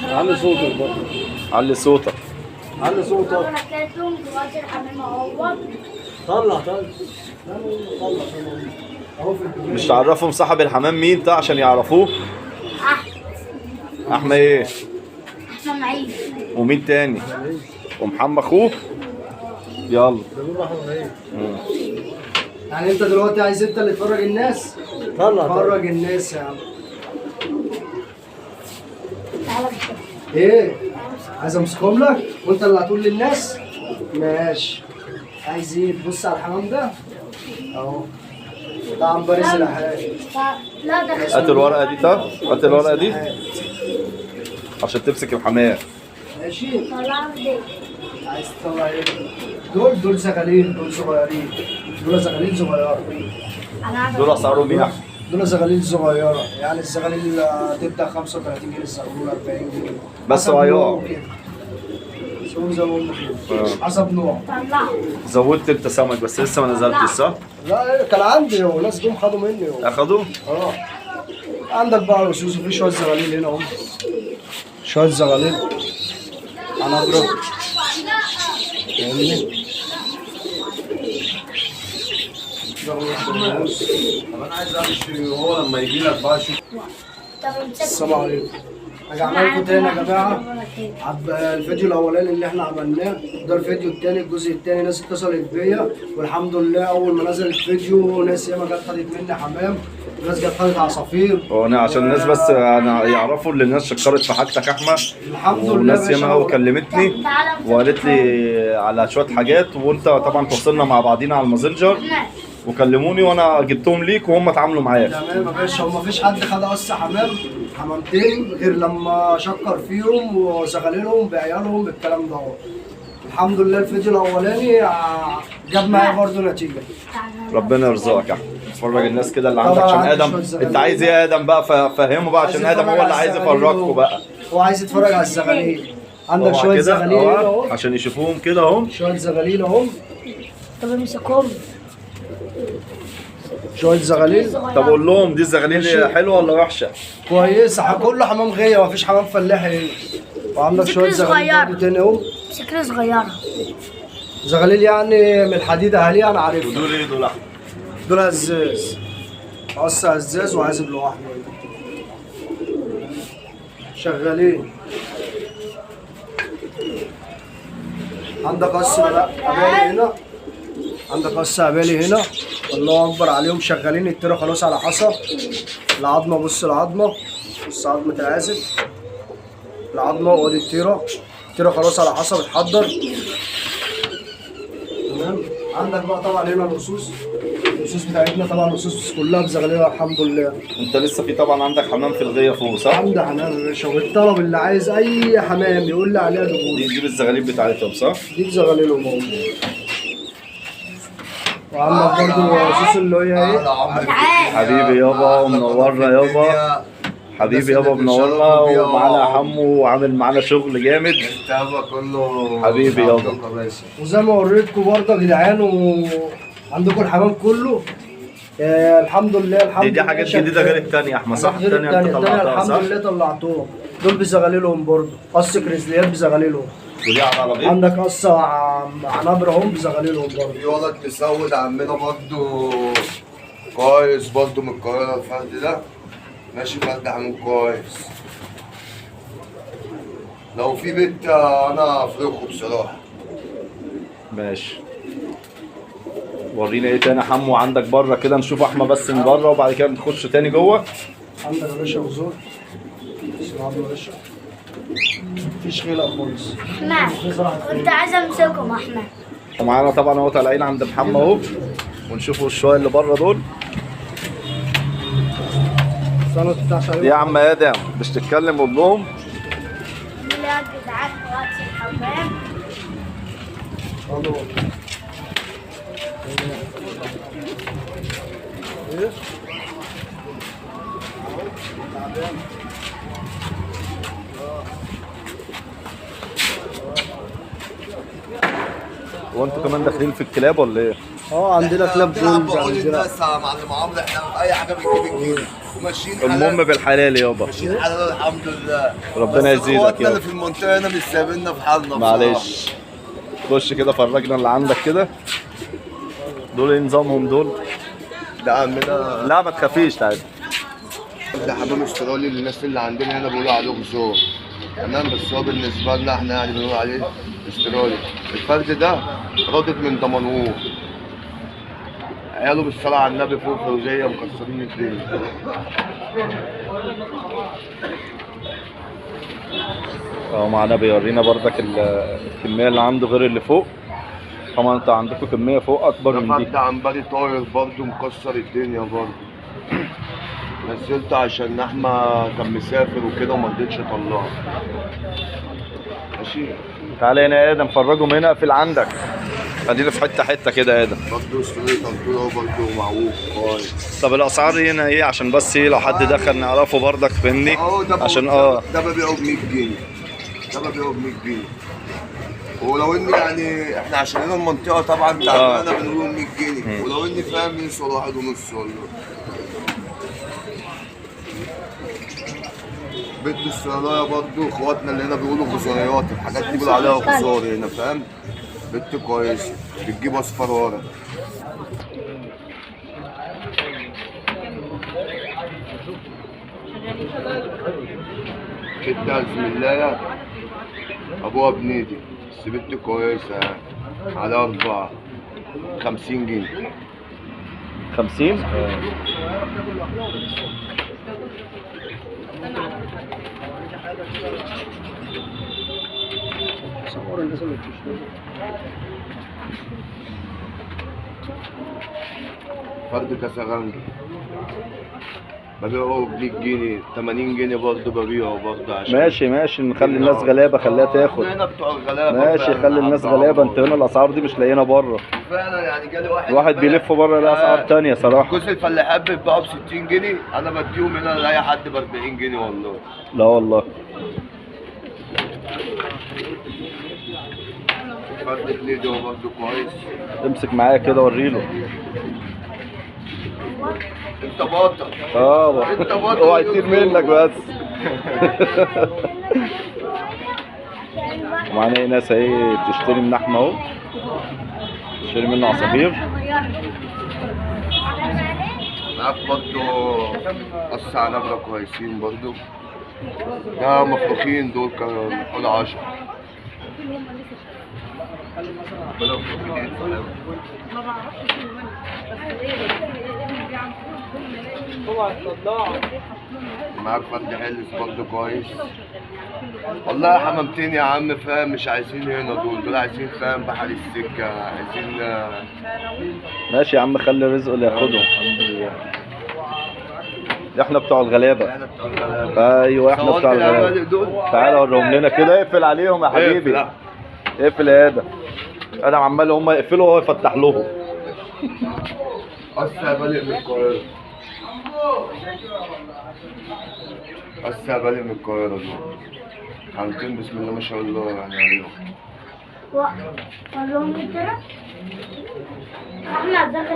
علي صوتك برضه. علي صوتك. علي صوتك. انا كلتهم دلوقتي الحمام اهو. طلع اهو في الكبير. مش تعرفهم صاحب الحمام مين ده عشان يعرفوه؟ احمد ايه؟ احمد معين. ومين تاني؟ ومحمد اخوه؟ يلا. ده بيقول احمد ايه؟ يعني انت دلوقتي عايز انت اللي تفرج الناس؟ طلع فرج الناس يا عم. تعالى ايه؟ عايز امسكهم لك وانت اللي هتقول للناس؟ ماشي. عايز ايه؟ تبص على الحمام ده؟ اهو. ده عنبر السلاحات. لا ده هات الورقة دي. طب هات الورقة دي عشان تمسك الحمام. ماشي. طلعوا دي. عايز تطلع ايه؟ دول زغالين، دول صغيرين. دول زغالين صغيرة. دول اسعارهم ايه يا احمد؟ دول زغاليل صغيرة، يعني الزغاليل تبدأ 35 جنيه الزغلول 40 جنيه. بس حسب صغيرة. نوعه كده. شوف زي ما قلنا كده. حسب نوعه. طلعوا. زودت انت سمك بس لسه ما نزلتش صح؟ لا كان عندي وناس جم خدوا مني اخدوا؟ اه. عندك بقى يا سوسو في شوية زغاليل هنا اهو. شوية زغاليل. أنا أضرب. فاهمني؟ طب انا عايز امشي هو لما يجي لك بقى شوف. طب امسك. السلام عليكم. رجعنا لكم تاني يا جماعة. الفيديو الأولاني اللي احنا عملناه ده الفيديو التاني، الجزء التاني. ناس اتصلت بيا والحمد لله أول ما نزل الفيديو ناس ياما جت خدت مني حمام وناس جت خدت عصافير. وانا عشان الناس بس انا يعرفوا ان الناس شكرت في حاجتك يا احمد. الحمد لله. وناس ياما قوي كلمتني وقالت لي على شويه حاجات، وانت طبعا تواصلنا مع بعضينا على الماسنجر وكلموني وانا جبتهم ليك وهم اتعاملوا معاك. تمام يا باشا. هو مفيش حد خد قص حمامتين غير لما شكر فيهم وزغللهم بعيالهم بالكلام ده. الحمد لله الفيديو الاولاني جاب معايا برضه نتيجه. ربنا يرزقك يا احمد. فرج الناس كده اللي عندك طبعاً عشان عندي ادم. شوية زغاليل. انت عايز ايه يا ادم بقى؟ فهمه بقى عشان ادم هو اللي عايز يفرجكم بقى. هو عايز يتفرج على الزغاليل. عندك اوعى شويه كده، زغاليل اوعى، هنا اهو. عشان يشوفوهم كده اهم. شويه زغاليل اهم. طب امسكهم. شويه زغاليل. طب قول لهم دي الزغاليل حلوه ولا وحشه؟ كويسه. كله حمام غيه مفيش حمام فلاحي هنا. وعندك شويه زغاليل صغيرة. برضه تاني اهو. شكلها صغيرة. زغاليل يعني من الحديد اهاليها انا عارفها. ودول ايه دول احمد؟ دول هزاز. قص هزاز وعازب لوحده. شغالين. عندك قص قبالي هنا. عندك قص قبالي هنا. الله اكبر عليهم. شغالين التيرة خلاص على حصى. العظمه. بص العظمه. بص عظمه العازب. العظمه وادي التيرة. التيرة خلاص على حصى بتحضر. تمام. عندك بقى طبعا هنا الرصوص. الرصوص بتاعتنا طبعا الرصوص كلها بزغلله الحمد لله. انت لسه في طبعا عندك حمام في الغيه فوق صح؟ عندي حمام يا باشا. والطلب اللي عايز اي حمام يقول لي عليها دخول. دي الزغاليل بتاعتهم صح؟ دي بزغللهم اهو. وعندك برضه الرصوص اللي هي ايه؟ حبيبي يابا منورنا يابا. حبيبي يابا منورنا ومعانا حمو وعامل معانا شغل جامد. التابع كله حبيبي يابا. وزي ما وريتكم برضه يا جدعان وعندكم الحمام كله. الحمد لله. الحمد لله. دي حاجات جديده غير الثانيه يا احمد صح؟ غير الثانيه انت طلعتها صح؟ الحمد لله طلعتهم. دول بزغللهم برضه. قص كريزليات بزغللهم. ودي على عربيه؟ عندك قص عنابر اهم بزغللهم برضه. في ولد مسود عمنا برضه كويس برضه من القاهرة. الفرد ده ماشي فرد حمام كويس. لو في بيت انا افرقه بصراحة. ماشي. ورينا ايه تاني يا حمو عندك بره كده نشوف احمد بس من بره وبعد كده نخش تاني جوه. عندك يا باشا وزور. بسم الله يا باشا. مفيش خيلة خالص. احمد كنت عايز امسكهم احمد. ومعانا طبعا اهو طالعين عند محمد اهو ونشوفوا الشويه اللي بره دول. يا عم ادم مش تتكلم قول لهم. لا يا جدعان دلوقتي الحمام. ايه؟ هو انتوا كمان داخلين في الكلاب ولا ايه؟ عندنا كلاب بنلعب جولز. بقول عندنا للناس يا معلم عمرو احنا في اي حاجة بنجيب الجيم. ماشيين المهم بالحلال يابا. ماشيين حلال الحمد لله. ربنا بس يزيدك اخواتنا يابا. اللي في المنطقه هنا مش سايبيننا في حالنا بصراحة. معلش خش كده فرجنا اللي عندك كده. دول ايه نظامهم دول؟ ده عمنا لا ما تخافيش تعالى. ده حمام استرالي للناس اللي عندنا هنا بيقولوا عليه غزور. تمام بس هو بالنسبه لنا احنا يعني بنقول عليه استرالي. الفرد ده رادت من دمنهور. عياله بالصلاه على النبي فوق فوزيه مكسرين الدنيا. معانا بيورينا بردك الكميه اللي عنده غير اللي فوق. طبعا انت عندكم كميه فوق اكبر من دي. ده عنبري طاير برضه مكسر الدنيا برضه. نزلته عشان احمد كان مسافر وكده وما رضيتش اطلعه. ماشي. تعالى هنا يا ادم فرجهم هنا اقفل عندك. ادينا في حته كده يا ادم. برضه استرالي تنطير اهو برضه معروف كويس. طب الاسعار هنا ايه عشان بس ايه لو حد دخل نعرفه بردك فاهمني؟ عشان ده ببيعه ب 100 جنيه. ده ببيعه ب 100 جنيه. ولو ان يعني احنا عشان هنا المنطقه طبعا تعبانه بنقول 100 جنيه ولو اني فاهم يوصل 1.5 والله. بنت الصيدليه برضه اخواتنا اللي هنا بيقولوا غزاريات. الحاجات دي بيقولوا عليها غزار هنا فاهم. بنت كويسه بتجيب اصفر ورا. 6000 ملاية ابوها بنيدي بس بنت كويسة يعني على 4 50 جنيه 50 فرد كاساغانجي ببيعه ب 100 جنيه 80 جنيه برضه ببيعه برضه عشان ماشي نخلي الناس غلابه خليها تاخد. هنا بتوع الغلابه ماشي خلي الناس غلابه. انت هنا الاسعار دي مش لاقينا بره. فعلا يعني جالي الواحد بيلف بره يلاقي اسعار تانية صراحه. جزء الفلاحات بيتباعوا ب 60 جنيه انا بديهم هنا لاي حد ب 40 جنيه والله. لا والله. فرد بنيدي هو برضه كويس. امسك معايا كده وريله. انت بطل. انت بطل. اوعى يطير منك بس. ومعانا ايه ناس اهي بتشتري من احمد اهو. تشتري منه عصافير. معاك برضه قص عنبرة كويسين برضه. ده مفروخين دول كانوا حول 10. معاك فرد حلس برضه كويس. والله حمامتين يا عم فاهم مش عايزين هنا دول عايزين فاهم بحر السكة عايزين. ماشي يا عم خلي رزقه اللي ياخدهم. احنا بتوع الغلابة. ايوه احنا بتوع الغلابة. تعالى وريهم لنا كده. اقفل عليهم يا حبيبي. اقفل يا ادم. ادم عمال هم يقفلوا وهو يفتح لهم. قصة بالغ من القاهرة. قصة بالغ من القاهرة دول. حالتين بسم الله ما شاء الله يعني عليهم. وروني كده. احنا اتذكر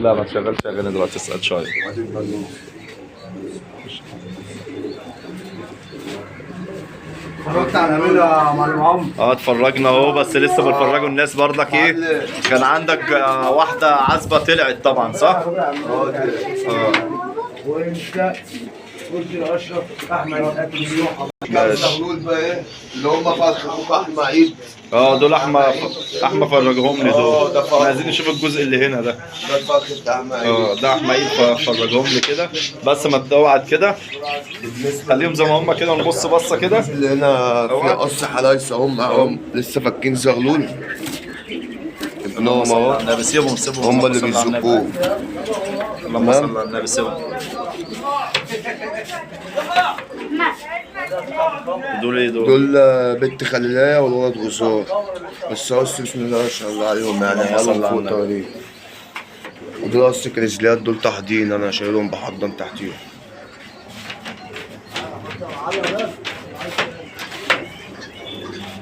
لا ما تشغلش اغاني دلوقتي اسال شويه. اتفرجت على مين يا معلم عمرو؟ اتفرجنا اهو بس لسه بنفرجوا الناس برضك ايه. كان عندك واحده عزبه طلعت طبعا صح؟ وانت قلت لاشرف احمد اكل يروح. ماشي. بقى ايه اللي هم فرخ اخوك احمد عيد. دول احمد فرجهم لي دول. احنا عايزين نشوف الجزء اللي هنا ده. ده الفرخ بتاع احمد عيد. ده احمد عيد فرجهم لي كده بس ما تقعد كده. خليهم زي ما هم كده ونبص بصه كده. اللي هنا في قص حلايصه هم معاهم لسه فاكين زغلول. ابنهم اهو. النبي سيبهم هم اللي بيزقوه. اللهم صل على النبي سيبهم. دول ايه دول؟ بنت خليلايه والولد غزار. بس قص بسم الله ما شاء الله عليهم يعني عيالهم فوق طريق. ودول قص كريزليات دول تحضين انا شايلهم بحضن تحتيهم.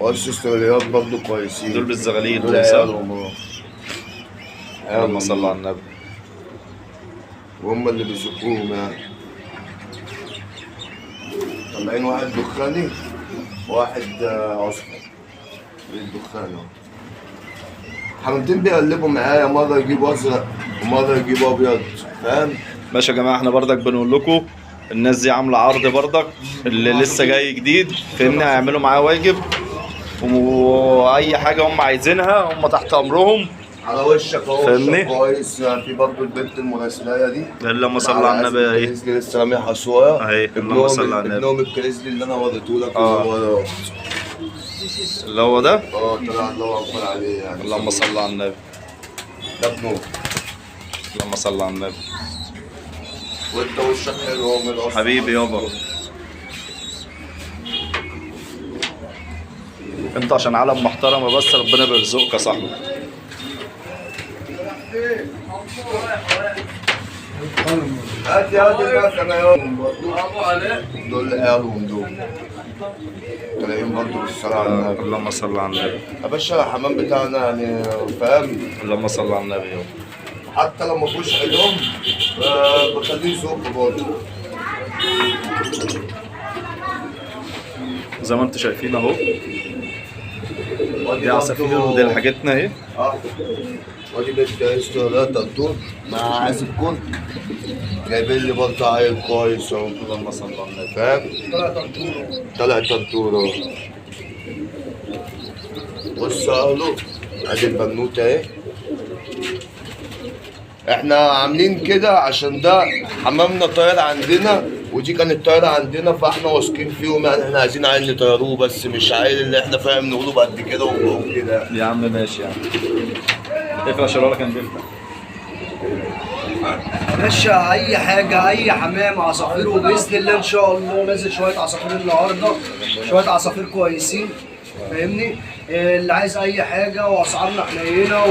قص استراليات برضه كويسين. دول بالزغاليل دول عيالهم. اللهم صل على النبي. وهم اللي بيزقوهم يعني. طالعين واحد دخاني واحد اصفر الدخان اهو. حمامتين بيقلبوا معايا، مره يجيب ازرق ومره يجيب ابيض، فاهم؟ ماشي يا جماعه، احنا برضك بنقول لكم الناس دي عامله عرض برضك، اللي لسه جاي جديد فاهمني هيعملوا معاه واجب، واي حاجه هم عايزينها هم تحت امرهم. على وشك اهو، فاهمني؟ وشك كويس. في برضه البنت المراسلايه دي اللهم صل على النبي اهي. الكريزلي لسه راميها صغيره اهي، اللهم صل على النبي. ابنهم الكريزلي اللي انا وريته لك اللي هو ده. طلع الله اكبر عليه يعني. اللهم صل على النبي. ده ابنه. اللهم صل على النبي. وانت وشك حلو اهو من الاصل حبيبي يابا. انت عشان عالم محترمه بس ربنا بيرزقك يا صاحبي. هات يا الناس انا يوم برضه دول عيالهم دول طالعين برضه بالصلاه على النبي. اللهم صل على النبي. يا باشا الحمام بتاعنا يعني فاهم. اللهم صل على النبي يابا. حتى لو ما فيهوش حلوم بخليه يسوق برضه. زي ما انتم شايفين اهو، دي عصافير ودي حاجتنا اهي. ودي بنت اسمها ده طنطور مع عازب كل جايبين لي برضه عيل كويس اهو. اللهم صل على النبي. فاهم؟ طلع طنطور اهو. بص اهله ادي البنوته اهي. احنا عاملين كده عشان ده حمامنا طاير عندنا ودي كانت طايره عندنا، فاحنا واثقين فيهم يعني. احنا عايزين عيل نطيروه بس مش عيل اللي احنا فاهم نقوله بقد كده وكده. يا عم ماشي يا عم. اقفل عشان وراك كان بيفتح. يا باشا اي حاجه، اي حمام عصافير، وباذن الله ان شاء الله نازل شويه عصافير النهارده، شويه عصافير كويسين فاهمني. اللي عايز اي حاجه واسعارنا حنينه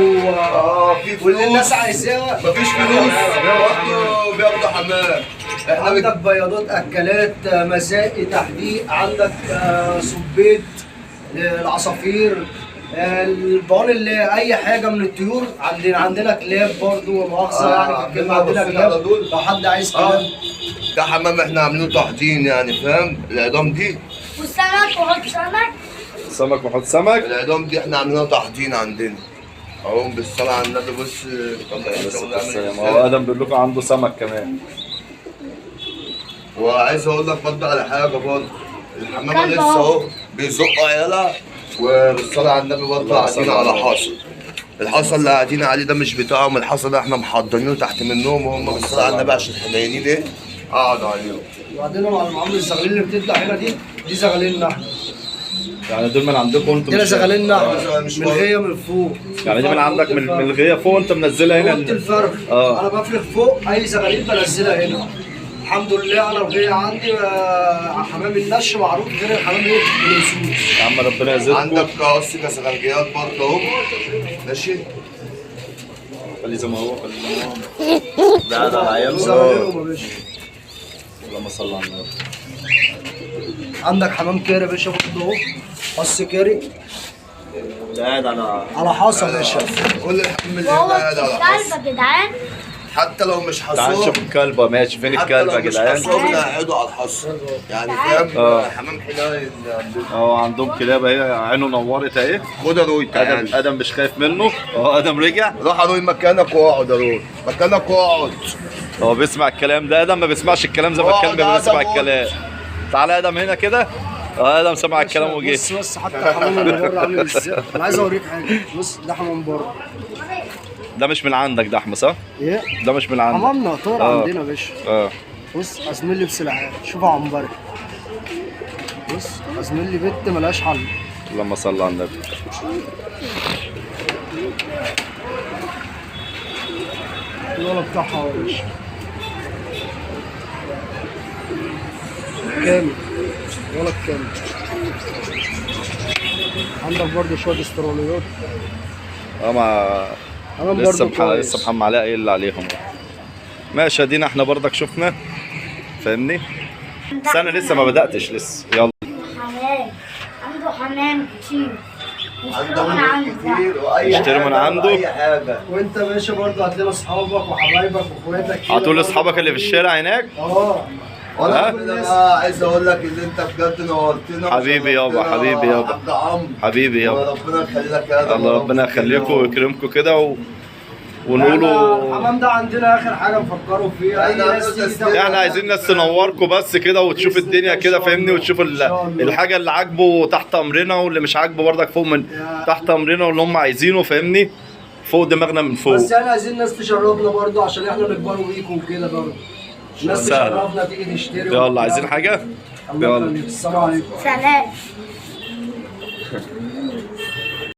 في فلوس واللي الناس عايزاها. مفيش فلوس برضه بياخدوا حمام. احنا عندك بياضات، اكلات، مزاقي، تحديق، عندك صبيت العصافير، البعون اللي اي حاجه من الطيور. عندنا كلاب برضو، مؤاخذه يعني في الكلمه، عندنا كلاب لو حد عايز كلاب. ده حمام احنا عاملينه تحضين يعني فاهم. العظام دي والسمك وحط سمك. سمك وحط سمك. العظام دي احنا عاملينها تحضين عندنا اهو. بالصلاه على النبي. بص هو ادم بيقول لكم عنده سمك كمان. وعايز اقول لك برضه على حاجه برضه، الحمامه لسه اهو بيزقوا عيالها. وبالصلاه على النبي برضه قاعدين على حصل. الحصل اللي قاعدين عليه ده مش بتاعهم، الحصل ده احنا محضرينه تحت منهم، وهم بالصلاه على النبي عشان حنينين ايه قعدوا عليهم. وبعدين مع المعامل الزغالين اللي بتطلع هنا دي زغاليننا احنا. يعني دول من عندكم انتم؟ دي زغاليننا مش من غيه من فوق. يعني دي من عندك من الغيه فوق انت منزلها هنا؟ وقت الفرخ انا بفرخ فوق، اي زغالين بنزلها هنا. الحمد لله انا الغيه عندي حمام النش معروف غير الحمام ايه الاسود. يا عم ربنا يزيدكم. عندك قص كسغنجيات برضه اهو ماشي. خليه زي ما هو، خليه زي ما هو. ده العيال. زغالينهم يا باشا. اللهم صل على النبي. عندك حمام كاري يا باشا برضه اهو، قص كاري. ده قاعد على حصى يا باشا. كل الحمام اللي وهو هنا قاعد على حصل. الكلب يا جدعان. حتى لو مش تعال حصول، نشوف الكلبه. ماشي، فين الكلب يا جدعان؟ حتى لو مش حصول هيقعدوا على الحصر يعني فاهم. حمام حنين عندنا. عندهم كلاب اهي، عينه نورت اهي. خد يا روي ادم مش خايف منه. ادم رجع. روح يا روي مكانك واقعد يا روي مكانك واقعد. هو بيسمع الكلام ده. ادم ما بيسمعش الكلام زي ما الكلب بيسمع الكلام. تعالى يا ادم هنا كده. ادم سمع الكلام وجه. بص حتى الحمام اللي بره عامل ازاي. انا عايز اوريك حاجه. بص ده حمام بره. ده مش من عندك ده احمد صح؟ ايه؟ ده مش من عندك. حمامنا طار عندنا يا باشا. بص ازميل لي بسلعات، شوف عنبري. بص ازميل لي بنت ملهاش حل. اللهم صل على النبي. الولد بتاعها يا باشا كامل، ولد كامل. عندك برضه شويه استراليات. لسه محمد علاء قايل اللي عليهم. ماشي ادينا احنا برضك شفنا فاهمني. بس انا لسه ما بداتش لسه. يلا. حمام عنده حمام كتير. عنده حاجات كتير واي يشتري من حاجة عنده؟ واي حاجه. وانت يا باشا برضه هتلاقي اصحابك وحبايبك واخواتك كده هتقول برضه. لاصحابك اللي في الشارع هناك؟ اه وانا ها؟ كده بقى عايز اقول لك ان انت بجد نورتنا حبيبي يابا، وشرفتنا حبيبي يابا. يا حاج عمرو. حبيبي يابا. وربنا يخليك يا ده. الله ربنا يخليكم ويكرمكم كده احنا ونقولوا الحمام ده عندنا اخر حاجه نفكروا فيها. اي احنا ناس عندنا تيجي تسليم. احنا عايزين ناس تنوركم بس كده وتشوف الدنيا كده فاهمني، وتشوف الحاجه اللي عاجبه تحت امرنا، واللي مش عاجبه برضك فوق من تحت امرنا، واللي هم عايزينه فاهمني فوق دماغنا من فوق. بس احنا عايزين ناس تشرفنا برضه عشان احنا نكبروا بيكم كده برضه. ناس سهلة. تشرفنا تيجي تشتري. يلا عايزين حاجه؟ الله يلا. يخليك. السلام عليكم. سلام.